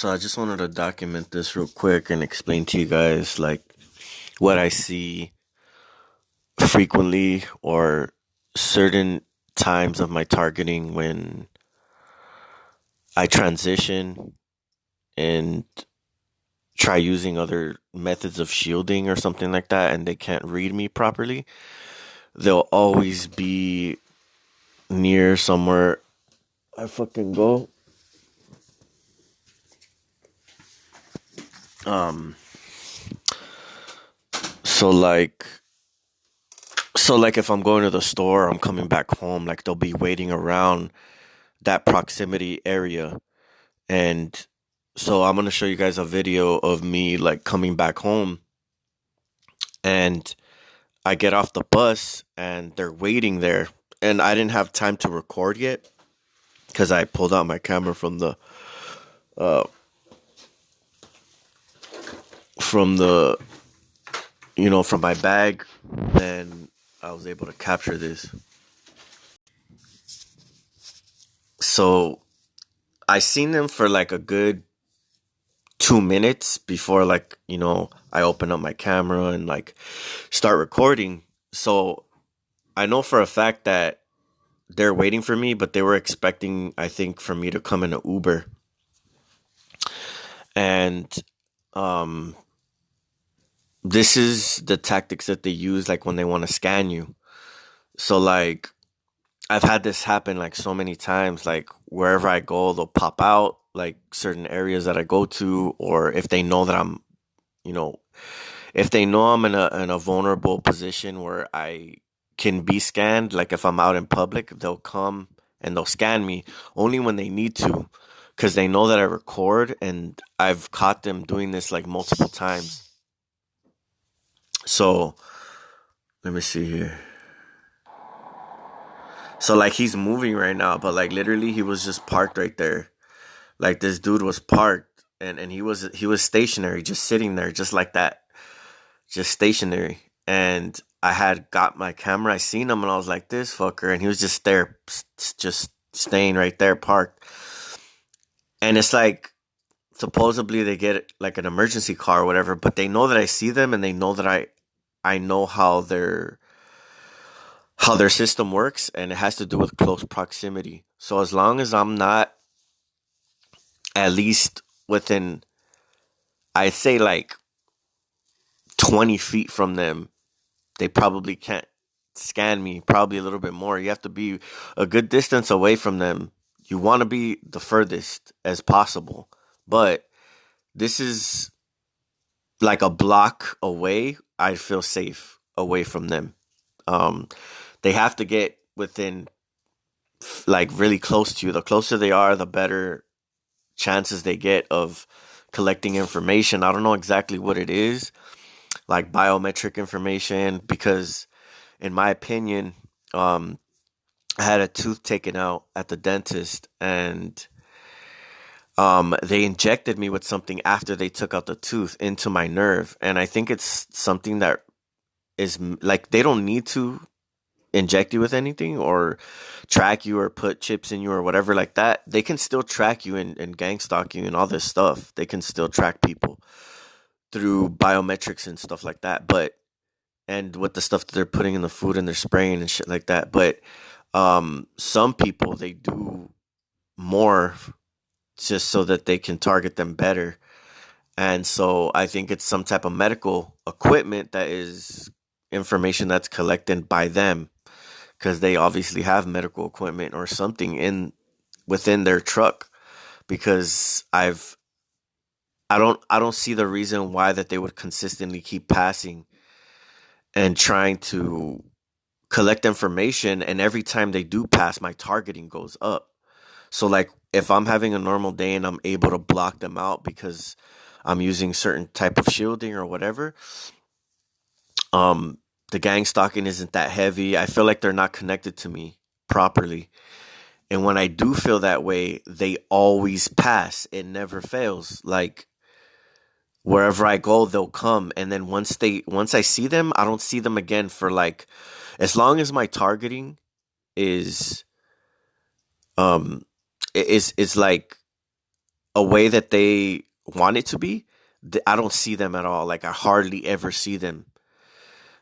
So I just wanted to document this real quick and explain to you guys like what I see frequently or certain times of my targeting when I transition and try using other methods of shielding or something like that and they can't read me properly. They'll always be near somewhere I fucking go. Um so like so if I'm going to the store, I'm coming back home, like they'll be waiting around that proximity area. And so I'm going to show you guys a video of me like coming back home and I get off the bus and they're waiting there and I didn't have time to record yet cuz I pulled out my camera uh from the from my bag and I was able to capture this. So I seen them for like a good 2 minutes before I open up my camera and like start recording. So I know for a fact that they're waiting for me, but they were expecting, I think, for me to come in an Uber. And um, this is the tactics that they use, like when they want to scan you. So like I've had this happen like so many times. Like wherever I go, they'll pop out like certain areas that I go to, or if they know that you know, if they know I'm in a vulnerable position where I can be scanned, like if I'm out in public, they'll come and they'll scan me only when they need to, because they know that I record, and I've caught them doing this like multiple times. So let me see here. So like he's moving right now, but like literally he was just parked right there. Like this dude was parked and he was stationary, just sitting there, just like that, just stationary. And I had got my camera, I seen him, and I was like, this fucker. And he was just there, just staying right there, parked. And it's like, supposedly they get like an emergency car or whatever, but they know that I see them and they know that I know how their system works, and it has to do with close proximity. So as long as I'm not at least within, I'd say like 20 feet from them, they probably can't scan me, probably a little bit more. You have to be a good distance away from them. You want to be the furthest as possible. But this is like a block away. I feel safe away from them. Um, they have to get within like really close to you. The closer they are, the better chances they get of collecting information. I don't know exactly what it is, like biometric information, because in my opinion, um, I had a tooth taken out at the dentist, and they injected me with something after they took out the tooth into my nerve, and I think it's something that is like they don't need to inject you with anything or track you or put chips in you or whatever like that. They can still track you and gang stalk you and all this stuff. They can still track people through biometrics and stuff like that. But and with the stuff that they're putting in the food and they're spraying and shit like that. But some people they do more just so that they can target them better. And so I think it's some type of medical equipment that is information that's collected by them, because they obviously have medical equipment or something in within their truck, because I don't see the reason why that they would consistently keep passing and trying to collect information, and every time they do pass, my targeting goes up. So like if I'm having a normal day and I'm able to block them out because I'm using certain type of shielding or whatever, um the gang stalking isn't that heavy. I feel like they're not connected to me properly. And when I do feel that way, they always pass. It never fails. Like wherever I go, they'll come. And then once I see them, I don't see them again for like as long as my targeting is um is like a way that they want it to be, I don't see them at all. Like I hardly ever see them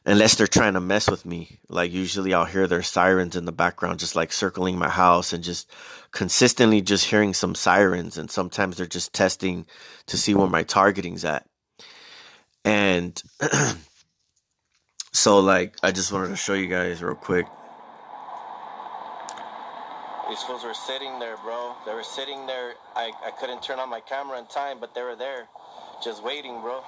unless they're trying to mess with me. Like usually I'll hear their sirens in the background, just like circling my house and just consistently just hearing some sirens. And sometimes they're just testing to see where my targeting's at. And so like I just wanted to show you guys real quick. These fools were sitting there, bro. They were sitting there. I couldn't turn on my camera in time, but they were there, just waiting, bro.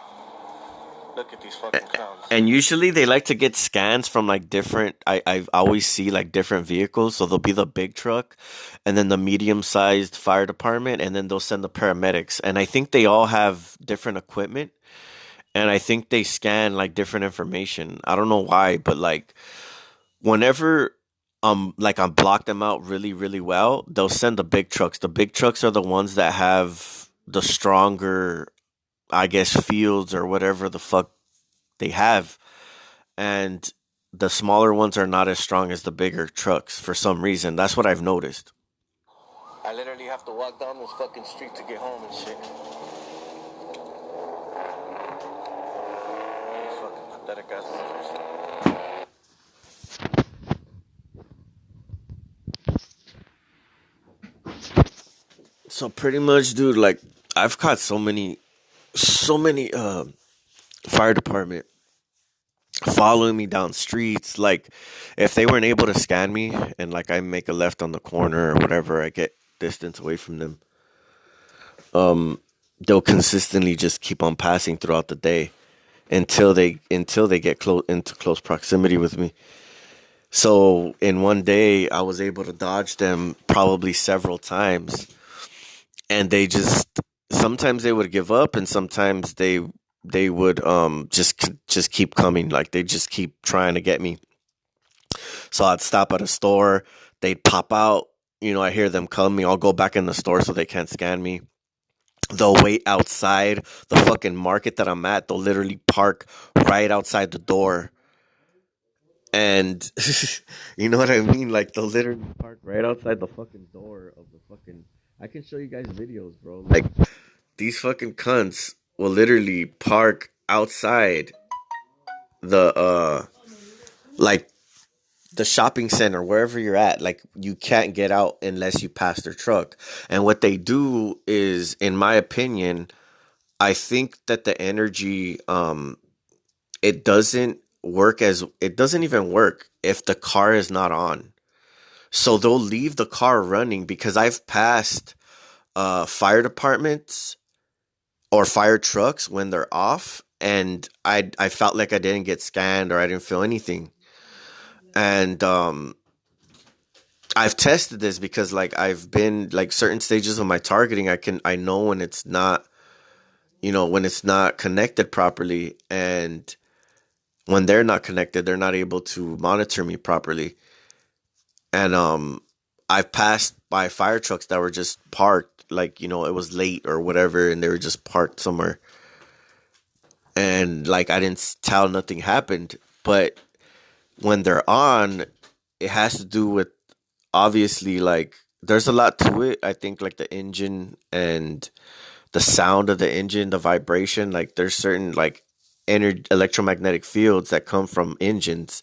Look at these fucking clowns. And usually they like to get scans from like different. I always see like different vehicles. So there'll be the big truck, and then the medium-sized fire department, and then they'll send the paramedics. And I think they all have different equipment, and I think they scan like different information. I don't know why, but like whenever like I block them out really really well, they'll send the big trucks. The big trucks are the ones that have the stronger, I guess, fields or whatever the fuck they have, and the smaller ones are not as strong as the bigger trucks for some reason. That's what I've noticed. I literally have to walk down this fucking street to get home and shit. These fucking pathetic ass motherfuckers. So pretty much, dude, like I've caught so many fire department following me down streets. Like if they weren't able to scan me and like I make a left on the corner or whatever, I get distance away from them. Um, they'll consistently just keep on passing throughout the day until they get close into close proximity with me. So in one day, I was able to dodge them probably several times, and they just sometimes they would give up, and sometimes they would just keep coming. Like they just keep trying to get me. So I'd stop at a store, they'd pop out. I hear them coming. I'll go back in the store so they can't scan me. They'll wait outside the fucking market that I'm at. They'll literally park right outside the door. And you know what I mean? Like they'll literally park right outside the fucking door of the fucking. I can show you guys videos, bro. Like these fucking cunts will literally park outside the like the shopping center, wherever you're at. Like you can't get out unless you pass their truck. And what they do is, in my opinion, I think that the energy it doesn't it doesn't even work if the car is not on. So they'll leave the car running, because I've passed fire departments or fire trucks when they're off, and I felt like I didn't get scanned or I didn't feel anything. And I've tested this because like I've been like certain stages of my targeting, I know when it's not, when it's not connected properly, and when they're not connected, they're not able to monitor me properly. And I've passed by fire trucks that were just parked, like, it was late or whatever, and they were just parked somewhere. And like I didn't tell, nothing happened. But when they're on, it has to do with, obviously, like there's a lot to it. I think like the engine and the sound of the engine, the vibration, like there's certain like electromagnetic fields that come from engines.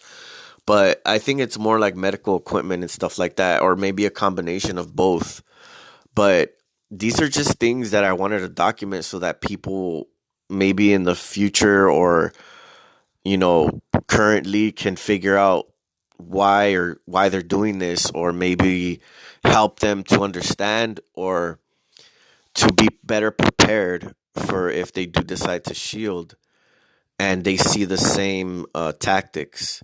But I think it's more like medical equipment and stuff like that, or maybe a combination of both. But these are just things that I wanted to document so that people maybe in the future, or currently, can figure out why they're doing this, or maybe help them to understand, or to be better prepared for if they do decide to shield and they see the same tactics.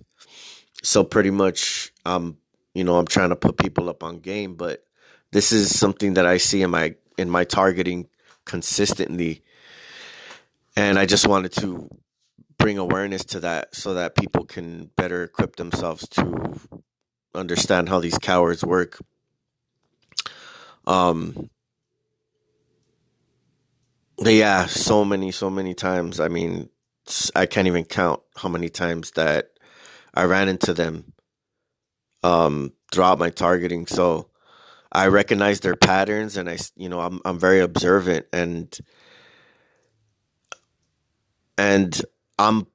So pretty much, I'm trying to put people up on game, but this is something that I see in my targeting consistently, and I just wanted to bring awareness to that so that people can better equip themselves to understand how these cowards work. Um, but yeah, so many times. I mean, I can't even count how many times that I ran into them throughout my targeting. So I recognize their patterns, and I'm very observant, and I'm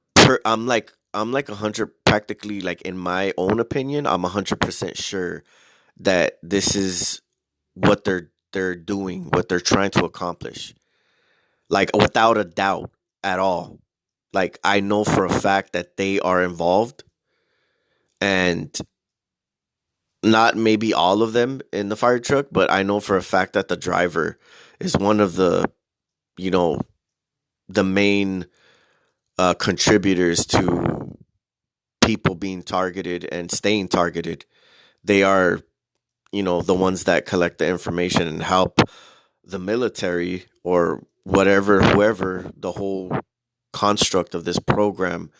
like 100, practically, like, in my own opinion, I'm 100% sure that this is what they're doing, what they're trying to accomplish, like, without a doubt at all. Like, I know for a fact that they are involved, and not maybe all of them in the fire truck, but I know for a fact that the driver is one of you know the main contributors to people being targeted and staying targeted. They are, the ones that collect the information and help the military, or whatever, whoever, the whole construct of this program,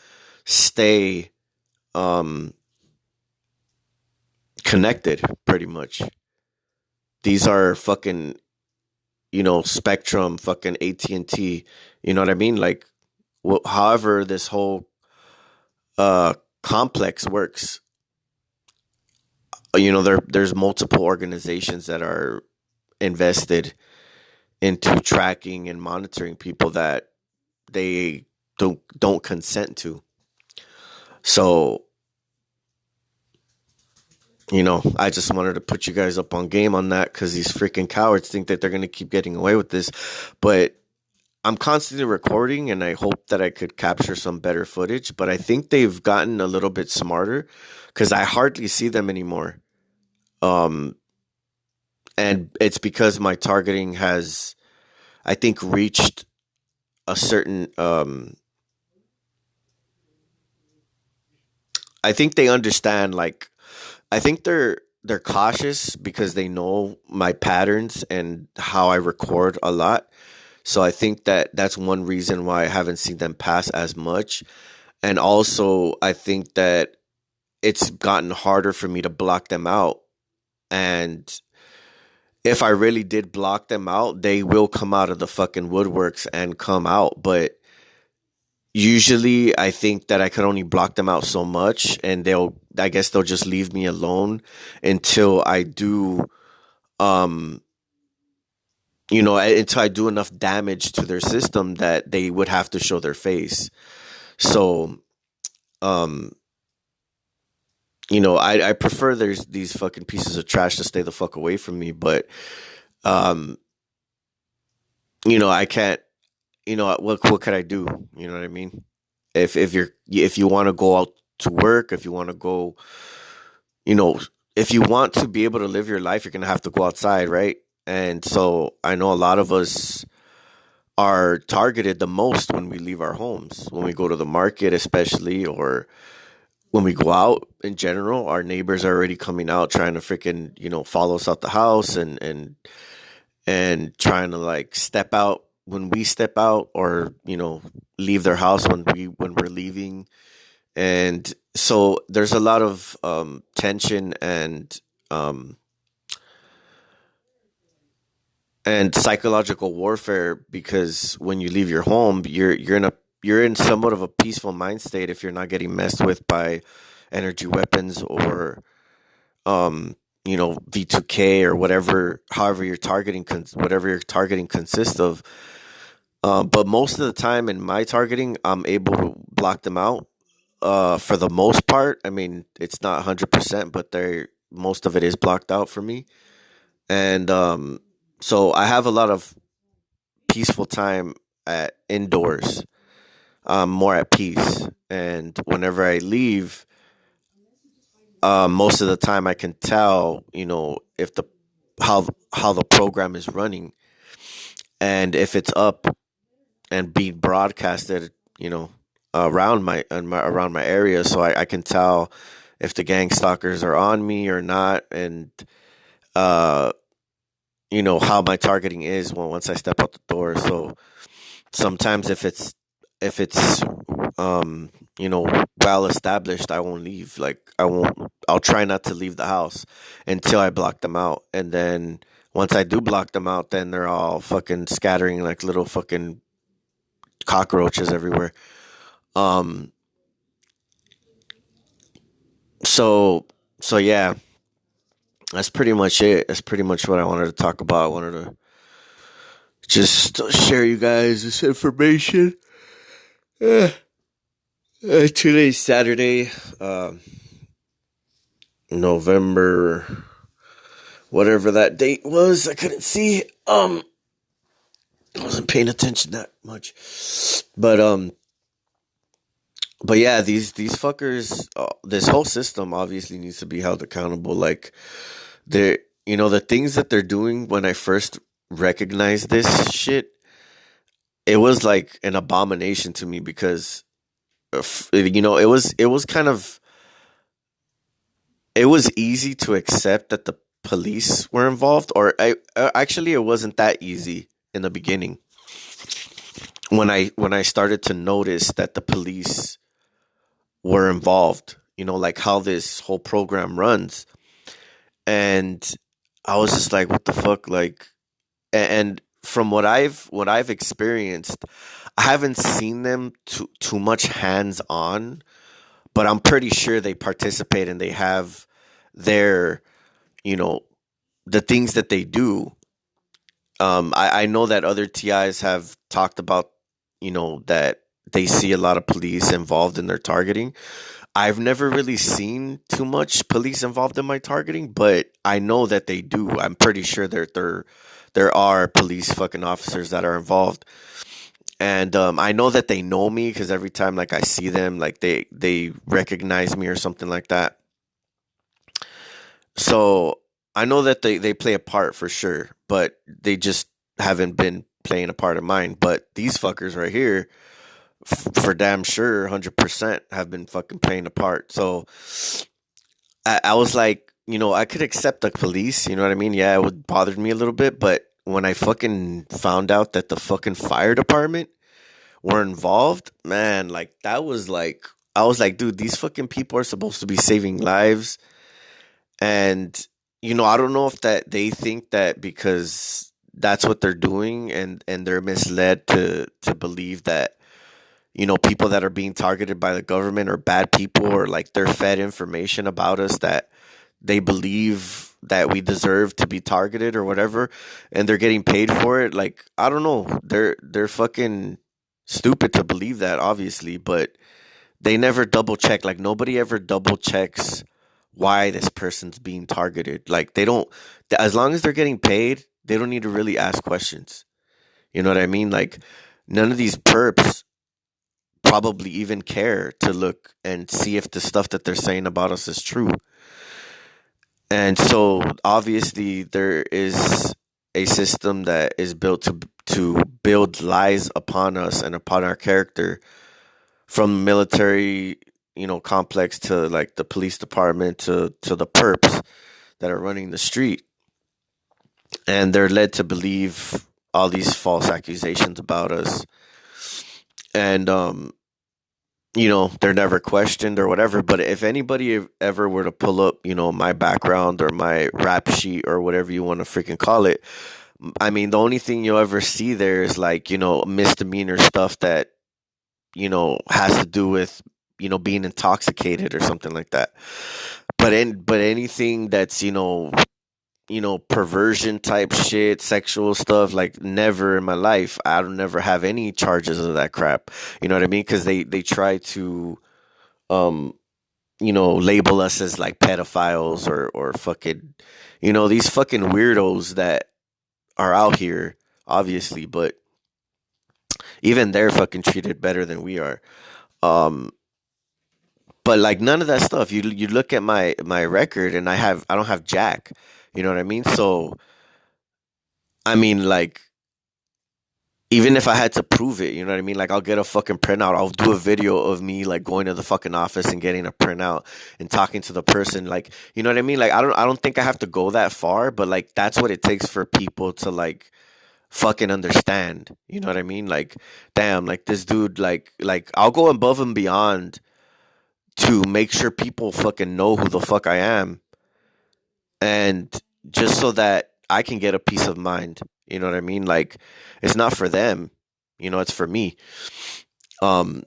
stay um, connected, pretty much. These are fucking, Spectrum, fucking AT&T, you know what I mean? Like, however this whole uh, complex works, there's multiple organizations that are invested into tracking and monitoring people that they don't consent to. So, I just wanted to put you guys up on game on that, because these freaking cowards think that they're going to keep getting away with this. But I'm constantly recording, and I hope that I could capture some better footage. But I think they've gotten a little bit smarter, because I hardly see them anymore. Um, and it's because my targeting has, I think, reached a certain. I think they understand. Like, I think they're cautious because they know my patterns and how I record a lot. So I think that that's one reason why I haven't seen them pass as much. And also, I think that it's gotten harder for me to block them out. And if I really did block them out, they will come out of the fucking woodworks and come out. But usually, I think that I could only block them out so much, and I guess they'll just leave me alone until I do, um, until I do enough damage to their system that they would have to show their face. So, um, I prefer there's these fucking pieces of trash to stay the fuck away from me, but, um, I can't, what could I do? You know what I mean? If you want to go out to work, if you want to go, you know, if you want to be able to live your life, you're going to have to go outside, right? And so I know a lot of us are targeted the most when we leave our homes, when we go to the market, especially, or when we go out in general. Our neighbors are already coming out trying to freaking, follow us out the house, and trying to, like, step out when we step out, or, leave their house when we're leaving. And so there's a lot of tension um, and psychological warfare, because when you leave your home, you're in somewhat of a peaceful mind state if you're not getting messed with by energy weapons, or V2K, or whatever, however you're targeting, whatever your targeting consists of. But most of the time in my targeting, I'm able to block them out. For the most part, I mean, it's not 100%, but most of it is blocked out for me. And so I have a lot of peaceful time at indoors. I'm more at peace, and whenever I leave, most of the time I can tell, if how the program is running, and if it's up and being broadcasted, around my area, so I can tell if the gang stalkers are on me or not, and uh, how my targeting is once I step out the door. So sometimes if it's um well established, I won't leave. Like, I'll try not to leave the house until I block them out. And then once I do block them out, then they're all fucking scattering like little fucking cockroaches everywhere. Um so so yeah, that's pretty much it. That's pretty much what I wanted to talk about. I wanted to just share you guys this information. Uh, Today's Saturday, November, whatever that date was. I couldn't see. I wasn't paying attention that much, but yeah, these fuckers, this whole system obviously needs to be held accountable. Like they're, the things that they're doing. When I first recognized this shit, it was like an abomination to me because, it was kind of, it was easy to accept that the police were involved, or actually it wasn't that easy in the beginning when I started to notice that the police were involved, like how this whole program runs. And I was just like, what the fuck? Like, and from what I've experienced, I haven't seen them too much hands on, but I'm pretty sure they participate and they have their, you know, the things that they do. I know that other TIs have talked about, that they see a lot of police involved in their targeting. I've never really seen too much police involved in my targeting, but I know that they do. I'm pretty sure there are police fucking officers that are involved, and I know that they know me because every time like I see them, like they recognize me or something like that. So I know that they play a part for sure, but they just haven't been playing a part of mine. But these fuckers right here, for damn sure, 100% have been fucking playing a part. So I was like, I could accept the police. You know what I mean? Yeah, it would bother me a little bit, but when I fucking found out that the fucking fire department were involved, man, like that was like, I was like, dude, these fucking people are supposed to be saving lives. And I don't know if that they think that because that's what they're doing, and they're misled to believe that people that are being targeted by the government are bad people, or like they're fed information about us that they believe that we deserve to be targeted or whatever, and they're getting paid for it. Like, I don't know, they're fucking stupid to believe that, obviously, but they never double check. Like, nobody ever double checks why this person's being targeted. Like, they don't, as long as they're getting paid, they don't need to really ask questions. You know what I mean? Like, none of these perps probably even care to look and see if the stuff that they're saying about us is true. And so obviously there is a system that is built to build lies upon us and upon our character, from military, complex, to like the police department, to the perps that are running the street. And they're led to believe all these false accusations about us. And they're never questioned or whatever. But if anybody ever were to pull up, my background or my rap sheet or whatever you want to freaking call it, I mean, the only thing you'll ever see there is like, misdemeanor stuff that, has to do with, being intoxicated or something like that. But anything that's, perversion type shit, sexual stuff, like never in my life. I don't never have any charges of that crap. You know what I mean? Because they try to, um, label us as like pedophiles or fucking, these fucking weirdos that are out here, obviously, but even they're fucking treated better than we are. Um, but like none of that stuff. You look at my record, and I don't have jack. You know what I mean? So I mean, like, even if I had to prove it, you know what I mean? Like, I'll get a fucking printout. I'll do a video of me like going to the fucking office and getting a printout and talking to the person. Like, you know what I mean? Like, I don't think I have to go that far, but like that's what it takes for people to like fucking understand. You know what I mean? Like, damn, like this dude, like I'll go above and beyond to make sure people fucking know who the fuck I am, and just so that I can get a peace of mind. You know what I mean? Like, it's not for them, it's for me. Um,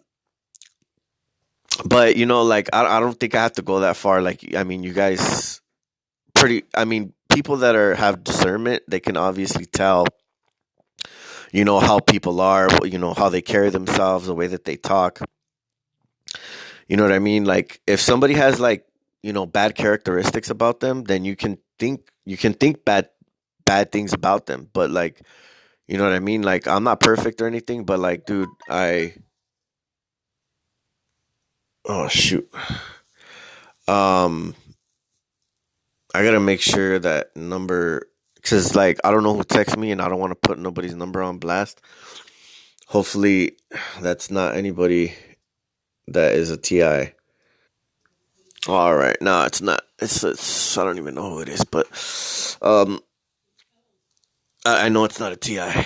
but like I don't think I have to go that far. Like, I mean, you guys pretty. I mean, people that are have discernment, they can obviously tell, how people are, how they carry themselves, the way that they talk. You know what I mean? Like if somebody has like, bad characteristics about them, then you can think bad things about them. But like, you know what I mean? Like I'm not perfect or anything, but like, dude, oh shoot. Um I gotta make sure that number, because like I don't know who texts me and I don't want to put nobody's number on blast. Hopefully that's not anybody that is a TI. All right, no, it's not. It's I don't even know who it is, but um, I know it's not a TI.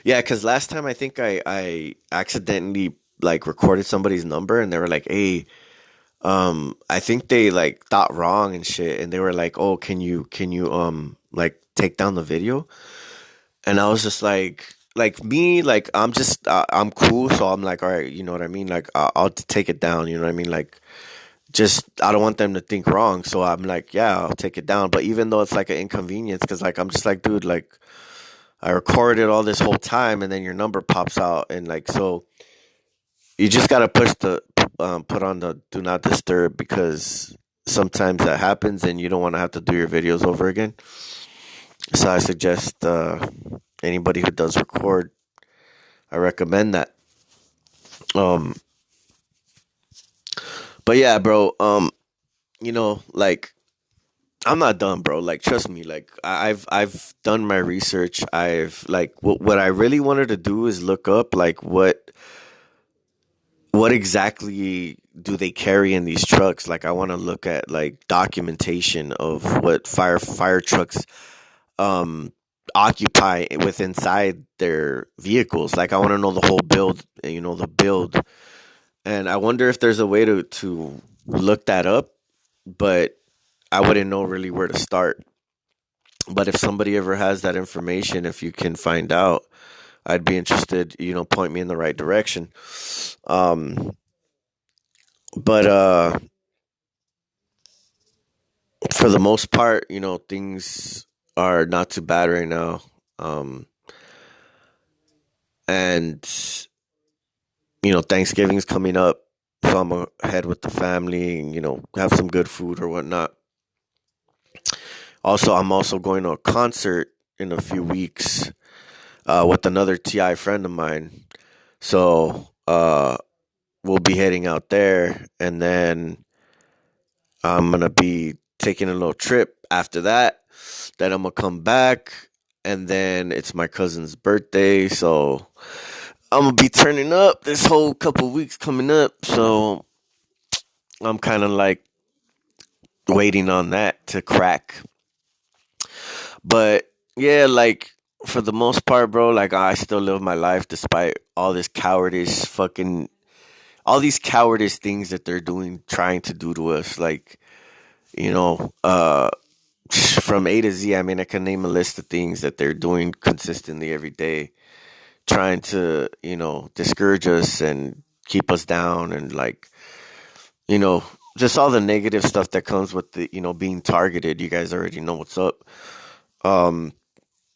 Yeah, because last time I think I accidentally like recorded somebody's number and they were like, "Hey, I think they like thought wrong and shit," and they were like, "Oh, can you like take down the video?" And I was just like me, like I'm cool, so I'm like, all right, you know what I mean? Like I'll take it down, you know what I mean? Like just I don't want them to think wrong, so I'm like, yeah, I'll take it down. But even though it's like an inconvenience, because like I'm just like, dude, like I recorded all this whole time, and then your number pops out, and like so you just gotta put on the do not disturb, because sometimes that happens, and you don't want to have to do your videos over again. So I suggest anybody who does record, I recommend that. Um, but yeah, bro. Like I'm not done, bro. Like, trust me. Like, I've done my research. I've like what I really wanted to do is look up like what exactly do they carry in these trucks. Like, I want to look at like documentation of what fire trucks um occupy with inside their vehicles. Like, I want to know the whole build. The build, and I wonder if there's a way to look that up. But I wouldn't know really where to start. But if somebody ever has that information, if you can find out, I'd be interested. Point me in the right direction. Um, but for the most part, things are not too bad right now. Um, and Thanksgiving's coming up, so I'm ahead with the family, and have some good food or whatnot. Also, I'm also going to a concert in a few weeks with another TI friend of mine. So we'll be heading out there, and then I'm gonna be taking a little trip after that. Then I'm gonna come back, and then it's my cousin's birthday, so I'm gonna be turning up this whole couple weeks coming up. So I'm kind of like waiting on that to crack. But yeah, like for the most part, bro, like I still live my life despite all this cowardice, fucking all these cowardice things that they're doing, trying to do to us. Like you know, from A to Z. I mean, I can name a list of things that they're doing consistently every day, trying to discourage us and keep us down, and like you know just all the negative stuff that comes with the being targeted. You guys already know what's up. Um,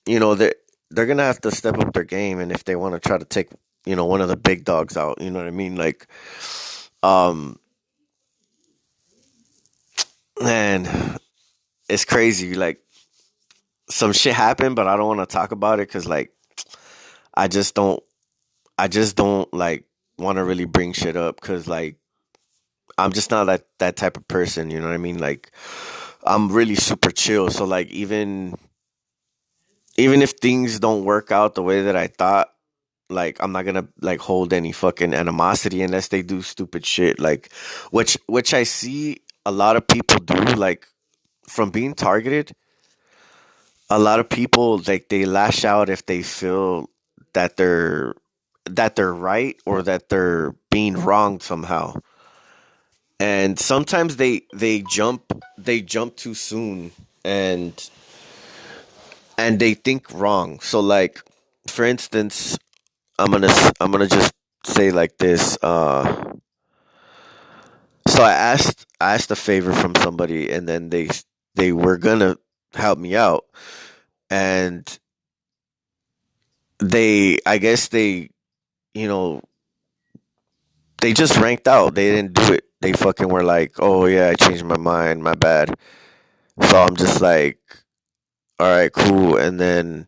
they're gonna have to step up their game, and if they want to try to take one of the big dogs out, you know what I mean? Like, um, man, it's crazy. Like some shit happened, but I don't want to talk about it because like I just don't. I just don't like want to really bring shit up because like I'm just not that type of person. You know what I mean? Like I'm really super chill. So like even if things don't work out the way that I thought, like I'm not gonna like hold any fucking animosity unless they do stupid shit. Like which I see a lot of people do. Like from being targeted, a lot of people like they lash out if they feel that they're right or that they're being wronged somehow. And sometimes they jump too soon, and they think wrong. So like for instance, I'm gonna just say like this. So I asked a favor from somebody, and then they were gonna help me out, and I guess you know, they just ranked out. They didn't do it. They fucking were like, oh yeah, I changed my mind, my bad. So I'm just like, all right, cool. And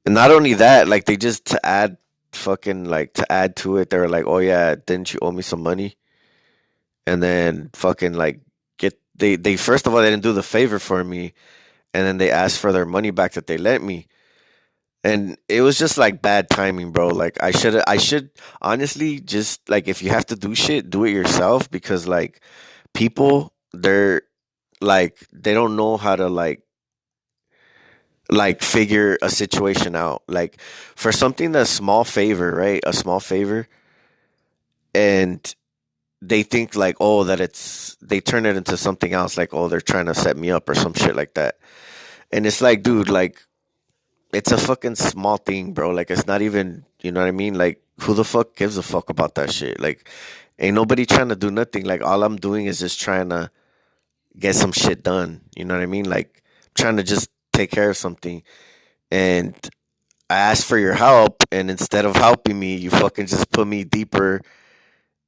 not only that, like they just to add fucking like to add to it, they were like, oh yeah, didn't you owe me some money? And then fucking like they first of all they didn't do the favor for me, and then they asked for their money back that they lent me. And it was just like bad timing, bro. Like I should honestly just like if you have to do shit, do it yourself because like people they're like they don't know how to like figure a situation out. Like for something that's small favor, right? A small favor, and they think like oh that it's they turn it into something else like oh they're trying to set me up or some shit like that. And it's like dude, like it's a fucking small thing, bro. Like it's not even, you know what I mean? Like who the fuck gives a fuck about that shit? Like ain't nobody trying to do nothing. Like all I'm doing is just trying to get some shit done. You know what I mean? Like trying to just take care of something. And I asked for your help, and instead of helping me, you fucking just put me deeper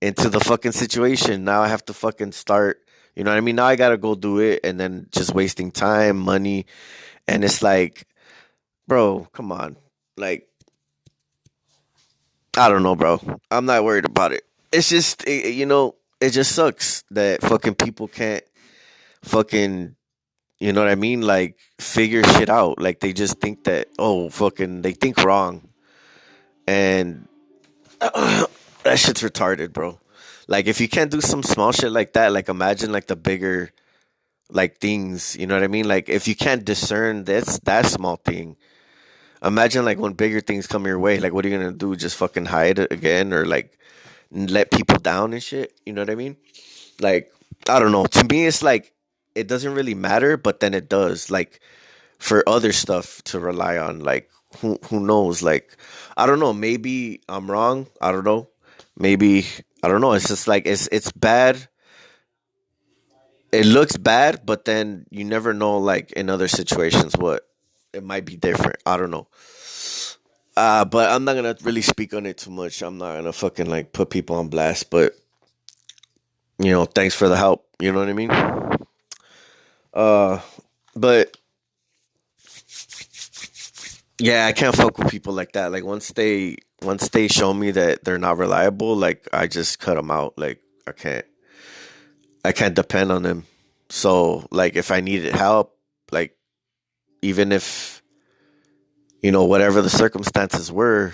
into the fucking situation. Now I have to fucking start. You know what I mean? Now I gotta go do it, and then just wasting time, money, and it's like, bro, come on. Like I don't know, bro. I'm not worried about it. It's just, it just sucks that fucking people can't fucking, you know what I mean? Like, figure shit out. Like, they just think that, oh, fucking, they think wrong. And that shit's retarded, bro. Like, if you can't do some small shit like that, like, imagine, like, the bigger, like, things, you know what I mean? Like, if you can't discern that small thing, imagine, like, when bigger things come your way, like, what are you gonna do? Just fucking hide it again? Or, like, let people down and shit. You know what I mean? Like, I don't know. To me, it's like it doesn't really matter, but then it does. Like for other stuff to rely on. Like who knows? Like I don't know. Maybe I'm wrong. I don't know. Maybe I don't know. It's just like it's bad. It looks bad, but then you never know. Like in other situations, what it might be different. I don't know. But I'm not gonna really speak on it too much. I'm not gonna fucking like put people on blast. But thanks for the help. You know what I mean? Uh, but yeah, I can't fuck with people like that. Like once they show me that they're not reliable, like I just cut them out. Like I can't depend on them. So like if I needed help, like even if whatever the circumstances were,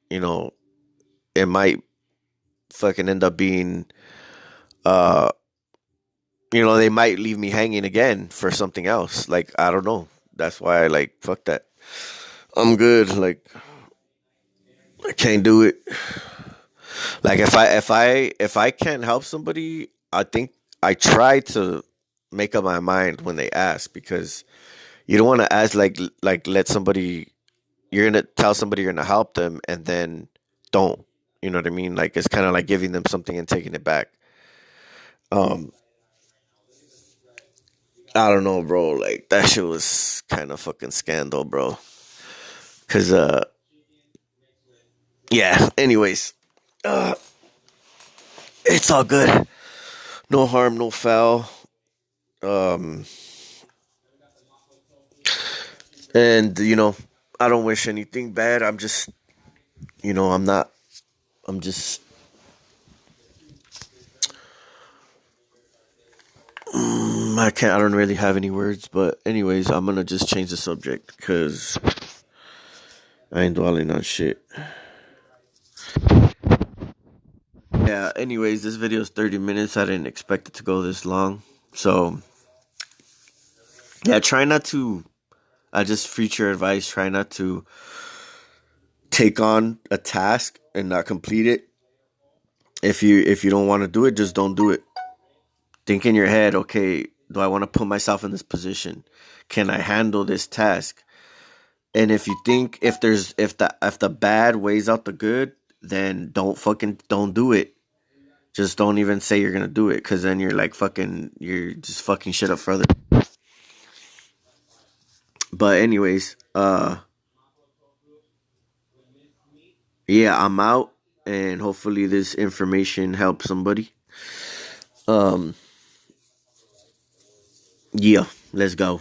you know it might fucking end up being uh they might leave me hanging again for something else. Like I don't know. That's why I like fuck that. I'm good. Like I can't do it. Like if I can't help somebody, I think I try to make up my mind when they ask because you don't want to ask like let somebody you're gonna tell somebody you're gonna help them and then don't. You know what I mean? Like it's kind of like giving them something and taking it back. Um, I don't know, bro. Like that shit was kind of fucking scandal, bro. Cause yeah. Anyways, uh, it's all good. No harm, no foul. Um, and I don't wish anything bad. I'm just, I'm not. I'm just. I can't. I don't really have any words. But anyways, I'm gonna just change the subject because I ain't dwelling on shit. Yeah. Anyways, this video is 30 minutes. I didn't expect it to go this long. So yeah, try not to. I just future advice. Try not to take on a task and not complete it. If you don't want to do it, just don't do it. Think in your head, okay, do I want to put myself in this position? Can I handle this task? And if you think if the bad weighs out the good, then don't do it. Just don't even say you're gonna do it, because then you're like fucking you're just fucking shit up further. But anyways, yeah, I'm out, and hopefully this information helps somebody. Um, yeah, let's go.